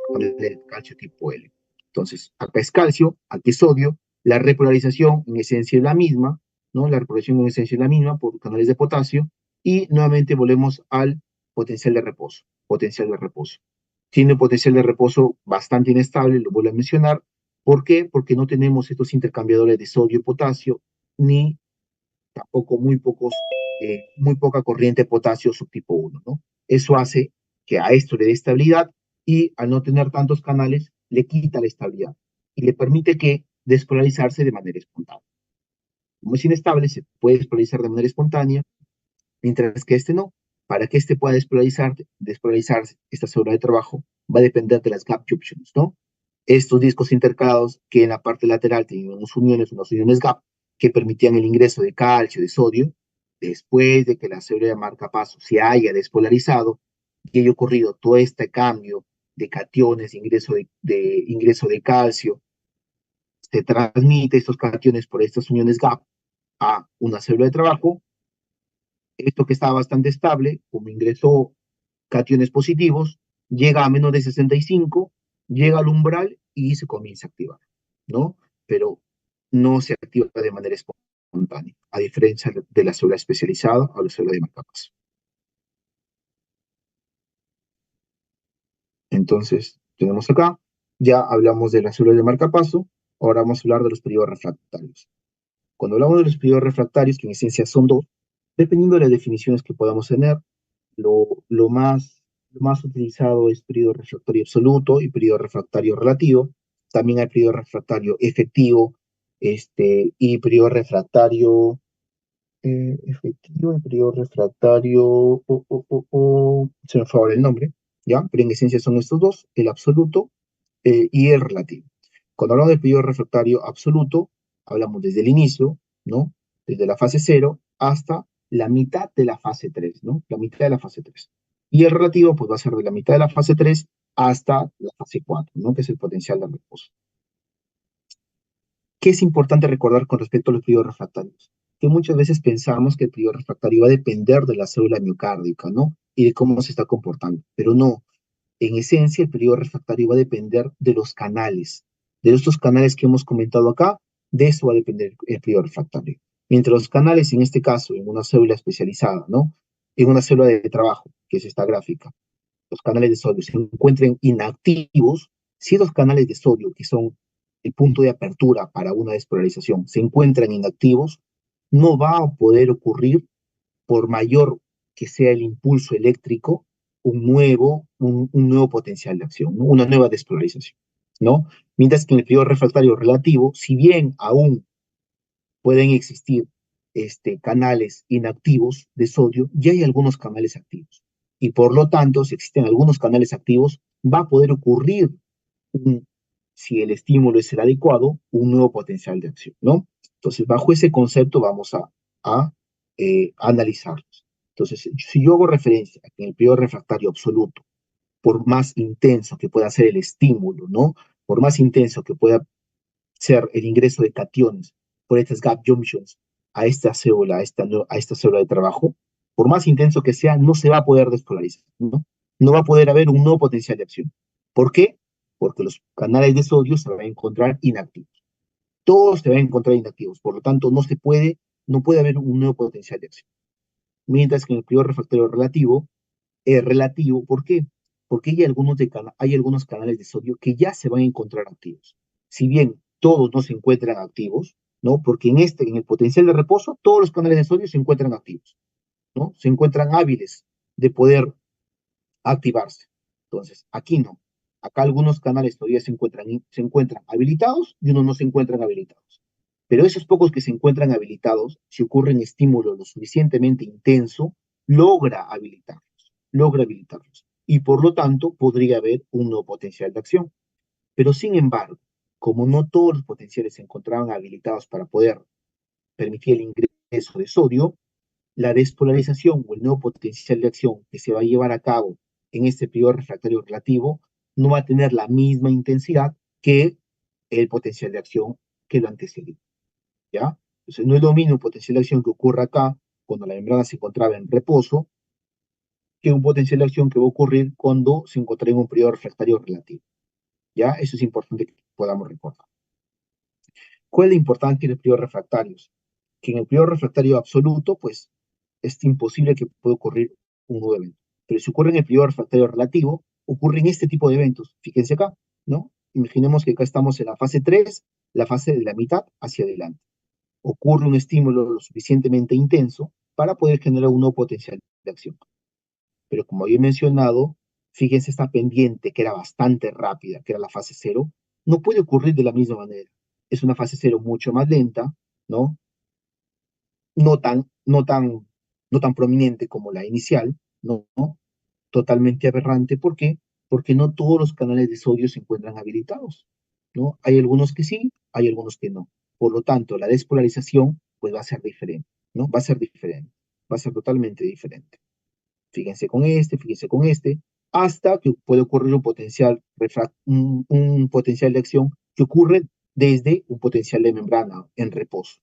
Canales de calcio tipo L. Entonces, acá es calcio, aquí es sodio. La repolarización en esencia es la misma, ¿no? La repolarización en esencia es la misma por canales de potasio. Y nuevamente volvemos al potencial de reposo. Potencial de reposo. Tiene un potencial de reposo bastante inestable, lo vuelvo a mencionar. ¿Por qué? Porque no tenemos estos intercambiadores de sodio y potasio, ni tampoco muy poca corriente de potasio subtipo 1, ¿no? Eso hace que a esto le dé estabilidad y al no tener tantos canales, le quita la estabilidad y le permite que despolarizarse de manera espontánea. Como es inestable, se puede despolarizar de manera espontánea, mientras que este no. Para que este pueda despolarizarse, esta célula de trabajo va a depender de las gap junctions, ¿no? Estos discos intercalados que en la parte lateral tienen unas uniones gap, que permitían el ingreso de calcio, de sodio, después de que la célula de marcapaso se haya despolarizado y haya ocurrido todo este cambio de cationes, ingreso de calcio, se transmite estos cationes por estas uniones gap a una célula de trabajo. Esto que estaba bastante estable, como ingresó cationes positivos, llega a menos de 65, llega al umbral y se comienza a activar, ¿no? Pero no se activa de manera espontánea, a diferencia de la célula especializada o la célula de marcapaso. Entonces, tenemos acá, ya hablamos de las células de marcapaso, ahora vamos a hablar de los periodos refractarios. Cuando hablamos de los periodos refractarios, que en esencia son dos, dependiendo de las definiciones que podamos tener, lo más utilizado es periodo refractario absoluto y periodo refractario relativo. También hay periodo refractario efectivo y periodo refractario efectivo y periodo refractario, se me fue ahora el nombre, ¿ya? Pero en esencia son estos dos, el absoluto y el relativo. Cuando hablamos del periodo refractario absoluto, hablamos desde el inicio, ¿no? Desde la fase cero hasta la mitad de la fase 3, ¿no? La mitad de la fase 3. Y el relativo, pues va a ser de la mitad de la fase 3 hasta la fase 4, ¿no? Que es el potencial de reposo. ¿Qué es importante recordar con respecto a los periodos refractarios? Que muchas veces pensamos que el periodo refractario va a depender de la célula miocárdica, ¿no? Y de cómo se está comportando. Pero no, en esencia, el periodo refractario va a depender de los canales, de estos canales que hemos comentado acá, de eso va a depender el periodo refractario. Mientras los canales, en este caso, en una célula especializada, ¿no? En una célula de trabajo, que es esta gráfica, los canales de sodio se encuentren inactivos, si los canales de sodio, que son el punto de apertura para una despolarización, se encuentran inactivos, no va a poder ocurrir por mayor que sea el impulso eléctrico, un nuevo potencial de acción, ¿no? Una nueva despolarización, ¿no? Mientras que en el periodo refractario relativo, si bien aún pueden existir canales inactivos de sodio, ya hay algunos canales activos. Y por lo tanto, si existen algunos canales activos, va a poder ocurrir, un, si el estímulo es el adecuado, un nuevo potencial de acción, ¿no? Entonces, bajo ese concepto vamos a analizarlos. Entonces, si yo hago referencia a que en el periodo refractario absoluto, por más intenso que pueda ser el estímulo, ¿no? Por más intenso que pueda ser el ingreso de cationes por estas gap junctions a esta célula, a esta célula de trabajo, por más intenso que sea, no se va a poder despolarizar, ¿no? No va a poder haber un nuevo potencial de acción. ¿Por qué? Porque los canales de sodio se van a encontrar inactivos. Todos se van a encontrar inactivos, por lo tanto, no puede haber un nuevo potencial de acción. Mientras que en el periodo refractario relativo, es relativo, ¿por qué? Porque hay algunos canales de sodio que ya se van a encontrar activos. Si bien todos no se encuentran activos, ¿no? Porque en el potencial de reposo, todos los canales de sodio se encuentran activos, ¿no? Se encuentran hábiles de poder activarse. Entonces, aquí no. Acá algunos canales todavía se encuentran habilitados y unos no se encuentran habilitados. Pero esos pocos que se encuentran habilitados, si ocurre un estímulo lo suficientemente intenso, logra habilitarlos. Y por lo tanto, podría haber un nuevo potencial de acción. Pero sin embargo, como no todos los potenciales se encontraban habilitados para poder permitir el ingreso de sodio, la despolarización o el nuevo potencial de acción que se va a llevar a cabo en este periodo refractario relativo no va a tener la misma intensidad que el potencial de acción que lo antecedió, ¿ya? Entonces no es lo mismo un potencial de acción que ocurre acá cuando la membrana se encontraba en reposo que un potencial de acción que va a ocurrir cuando se encuentra en un periodo refractario relativo, ¿ya? Eso es importante que podamos recordar. ¿Cuál es la importancia de los periodos refractarios? Que en el periodo refractario absoluto, pues es imposible que pueda ocurrir un nuevo evento. Pero si ocurre en el periodo refractario relativo, ocurren este tipo de eventos. Fíjense acá, ¿no? Imaginemos que acá estamos en la fase 3, la fase de la mitad hacia adelante. Ocurre un estímulo lo suficientemente intenso para poder generar un nuevo potencial de acción. Pero como había mencionado, fíjense esta pendiente que era bastante rápida, que era la fase 0, no puede ocurrir de la misma manera. Es una fase 0 mucho más lenta, ¿no? No tan, no tan, no tan prominente como la inicial, ¿no? Totalmente aberrante. ¿Por qué? Porque no todos los canales de sodio se encuentran habilitados, ¿no? Hay algunos que sí, hay algunos que no. Por lo tanto, la despolarización pues va a ser diferente, ¿no? Va a ser diferente, va a ser totalmente diferente. Fíjense con este, hasta que puede ocurrir un potencial de acción que ocurre desde un potencial de membrana en reposo.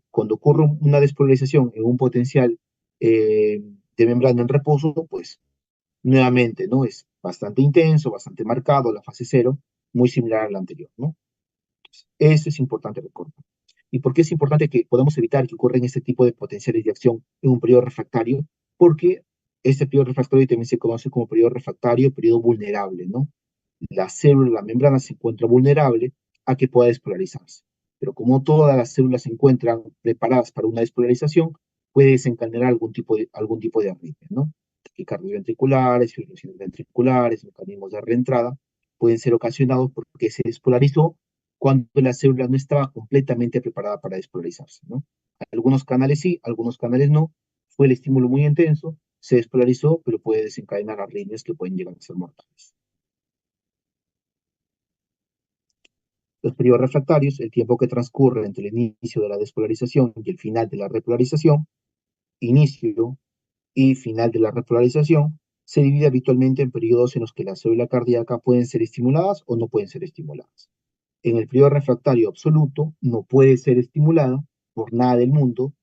Cuando ocurre una despolarización en un potencial de membrana en reposo, pues nuevamente, ¿no? Es bastante intenso, bastante marcado, la fase cero, muy similar a la anterior, ¿no? Eso es importante recordar. ¿Y por qué es importante que podamos evitar que ocurran este tipo de potenciales de acción en un periodo refractario? Porque este periodo refractario también se conoce como periodo refractario, periodo vulnerable, ¿no? La célula, la membrana se encuentra vulnerable a que pueda despolarizarse. Pero como todas las células se encuentran preparadas para una despolarización, puede desencadenar algún tipo de arritmia, ¿no? Taquicardias ventriculares, fibrilaciones ventriculares, mecanismos de reentrada, pueden ser ocasionados porque se despolarizó cuando la célula no estaba completamente preparada para despolarizarse, ¿no? Algunos canales sí, algunos canales no. Fue el estímulo muy intenso, se despolarizó, pero puede desencadenar arritmias que pueden llegar a ser mortales. Los periodos refractarios, el tiempo que transcurre entre el inicio de la despolarización y el final de la repolarización, inicio y final de la repolarización, se divide habitualmente en periodos en los que la célula cardíaca pueden ser estimuladas o no pueden ser estimuladas. En el periodo refractario absoluto no puede ser estimulada por nada del mundo.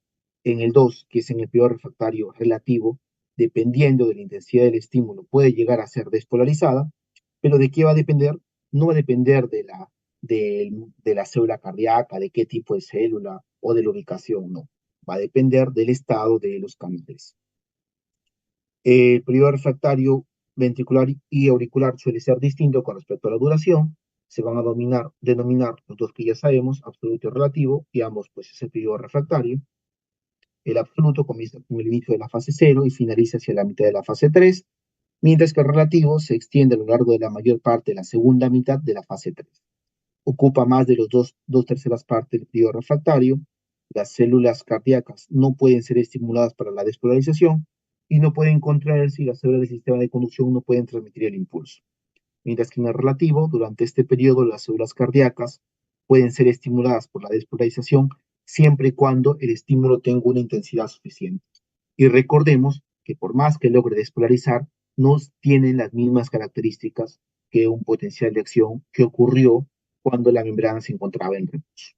En el 2, que es en el periodo refractario relativo, dependiendo de la intensidad del estímulo, puede llegar a ser despolarizada, pero ¿de qué va a depender? No va a depender de la célula cardíaca, de qué tipo de célula o de la ubicación, no. Va a depender del estado de los canales. El periodo refractario ventricular y auricular suele ser distinto con respecto a la duración. Se van a denominar los dos que ya sabemos, absoluto y relativo, y ambos pues es el periodo refractario. El absoluto comienza con el inicio de la fase cero y finaliza hacia la mitad de la fase 3, mientras que el relativo se extiende a lo largo de la mayor parte de la segunda mitad de la fase 3. Ocupa más de los dos terceras partes del periodo refractario. Las células cardíacas no pueden ser estimuladas para la despolarización y no pueden contraerse y las células del sistema de conducción no pueden transmitir el impulso. Mientras que en el relativo, durante este periodo, las células cardíacas pueden ser estimuladas por la despolarización siempre y cuando el estímulo tenga una intensidad suficiente. Y recordemos que por más que logre despolarizar, no tienen las mismas características que un potencial de acción que ocurrió cuando la membrana se encontraba en reposo.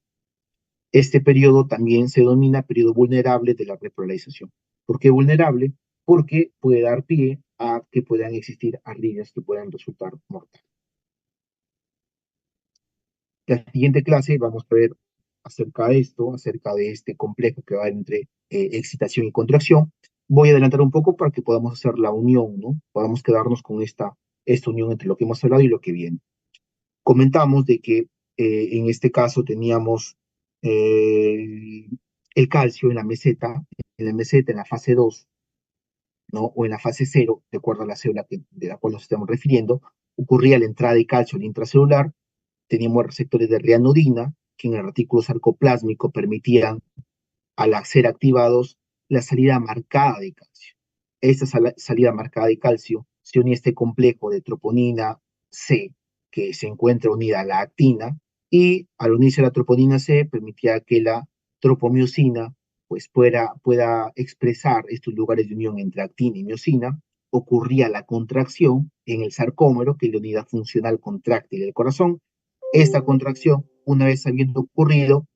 Este periodo también se denomina periodo vulnerable de la repolarización. ¿Por qué vulnerable? Porque puede dar pie a que puedan existir arritmias que puedan resultar mortales. La siguiente clase vamos a ver acerca de esto, acerca de este complejo que va entre excitación y contracción. Voy a adelantar un poco para que podamos hacer la unión, ¿no? Podamos quedarnos con esta unión entre lo que hemos hablado y lo que viene. Comentamos de que en este caso teníamos eh, el calcio en la fase 2, ¿no? O en la fase cero, de acuerdo a la célula de la cual nos estamos refiriendo, ocurría la entrada de calcio al intracelular, teníamos receptores de rianodina, que en el retículo sarcoplásmico permitían, al ser activados, la salida marcada de calcio. Esta salida marcada de calcio se unía a este complejo de troponina C, que se encuentra unida a la actina, y al unirse a la troponina C permitía que la tropomiosina pues pueda expresar estos lugares de unión entre actina y miosina. Ocurría la contracción en el sarcómero, que es la unidad funcional contráctil del corazón. Esta contracción, una vez habiendo ocurrido,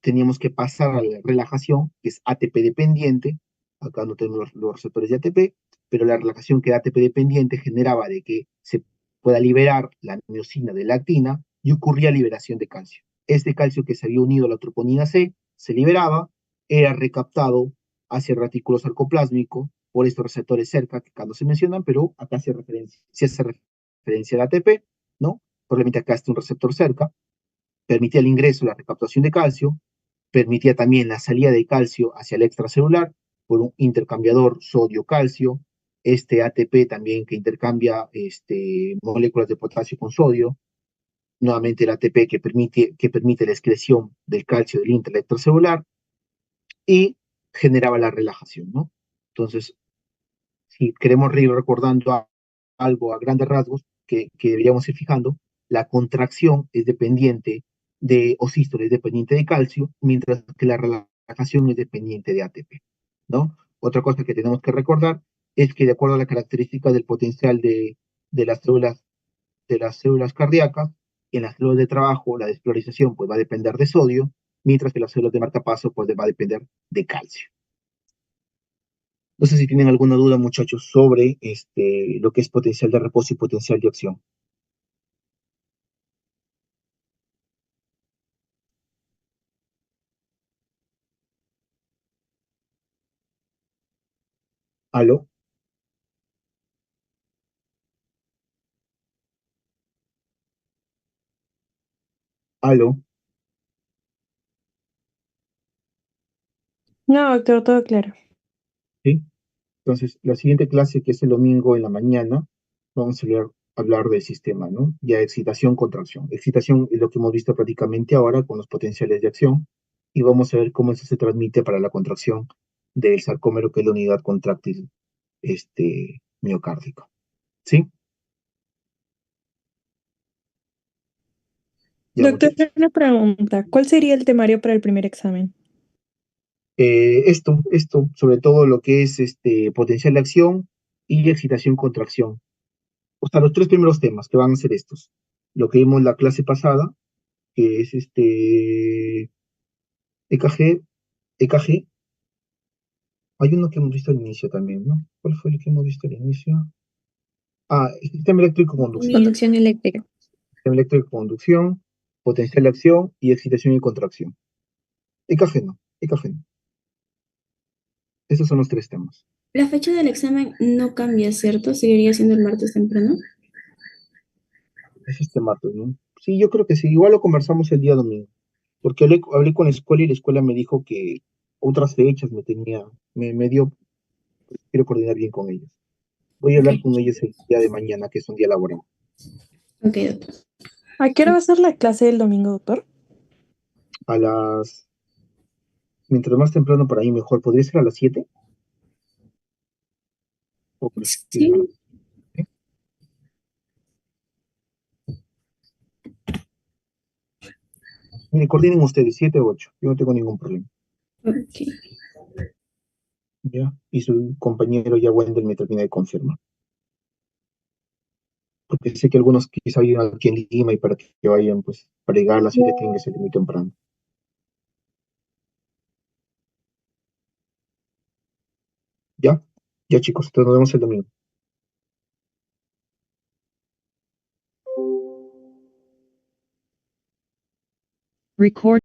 teníamos que pasar a la relajación, que es ATP dependiente. Acá no tenemos los receptores de ATP, pero la relajación que era ATP dependiente generaba de que se pueda liberar la miosina de la actina y ocurría liberación de calcio. Este calcio que se había unido a la troponina C se liberaba, era recaptado hacia el retículo sarcoplásmico por estos receptores cerca, que acá no se mencionan, pero acá se hace referencia al ATP, ¿no? Probablemente acá está un receptor cerca, permitía el ingreso y la recaptación de calcio, permitía también la salida de calcio hacia el extracelular por un intercambiador sodio-calcio, este ATP también que intercambia moléculas de potasio con sodio, nuevamente el ATP que permite la excreción del calcio del intracelular y generaba la relajación, ¿no? Entonces, si queremos ir recordando algo a grandes rasgos que deberíamos ir fijando, la contracción es dependiente o sístole es dependiente de calcio, mientras que la relajación es dependiente de ATP, ¿no? Otra cosa que tenemos que recordar es que de acuerdo a la característica del potencial de las células cardíacas, en las células de trabajo la desplorización pues va a depender de sodio, mientras que las células de marcapaso pues va a depender de calcio. No sé si tienen alguna duda, muchachos, sobre lo que es potencial de reposo y potencial de acción. ¿Aló? ¿Aló? No, doctor, todo claro. ¿Sí? Entonces, la siguiente clase, que es el domingo en la mañana, vamos a hablar del sistema, ¿no? Ya excitación, contracción. Excitación es lo que hemos visto prácticamente ahora con los potenciales de acción y vamos a ver cómo eso se transmite para la contracción del sarcómero, que es la unidad contráctil miocárdico. ¿Sí? Ya, Doctor, muchachos. una pregunta. ¿Cuál sería el temario para el primer examen? Esto, sobre todo lo que es potencial de acción y excitación, contracción. O sea, los tres primeros temas que van a ser estos. Lo que vimos en la clase pasada, que es EKG, EKG. Hay uno que hemos visto al inicio también, ¿no? ¿Cuál fue el que hemos visto al inicio? Ah, el sistema eléctrico conducción. Inducción eléctrica. Sistema eléctrico conducción, potencial de acción y excitación y contracción. EKG no, EKG no. Esos son los tres temas. La fecha del examen no cambia, ¿cierto? Seguiría siendo el martes temprano. Es este martes, ¿no? Sí, yo creo que sí. Igual lo conversamos el día domingo. Porque hablé con la escuela y la escuela me dijo que otras fechas me dio, quiero coordinar bien con ellos. Voy a Ok, hablar con ellos el día de mañana, que es un día laboral. ok, doctor. ¿A qué hora va a ser la clase del domingo, doctor? A las, mientras más temprano para mí mejor, ¿podría ser a las 7? ¿O prefieren a las Sí, 7? Miren, coordinen ustedes, 7 o 8. Yo no tengo ningún problema. ok. ¿Ya? Y su compañero ya Wendell me termina de confirmar. Porque sé que algunos quizá viven aquí en Lima y para que vayan, pues, para llegar a las 7 tienen que salir muy temprano. ¿Ya? Ya, chicos, entonces nos vemos el domingo. Record.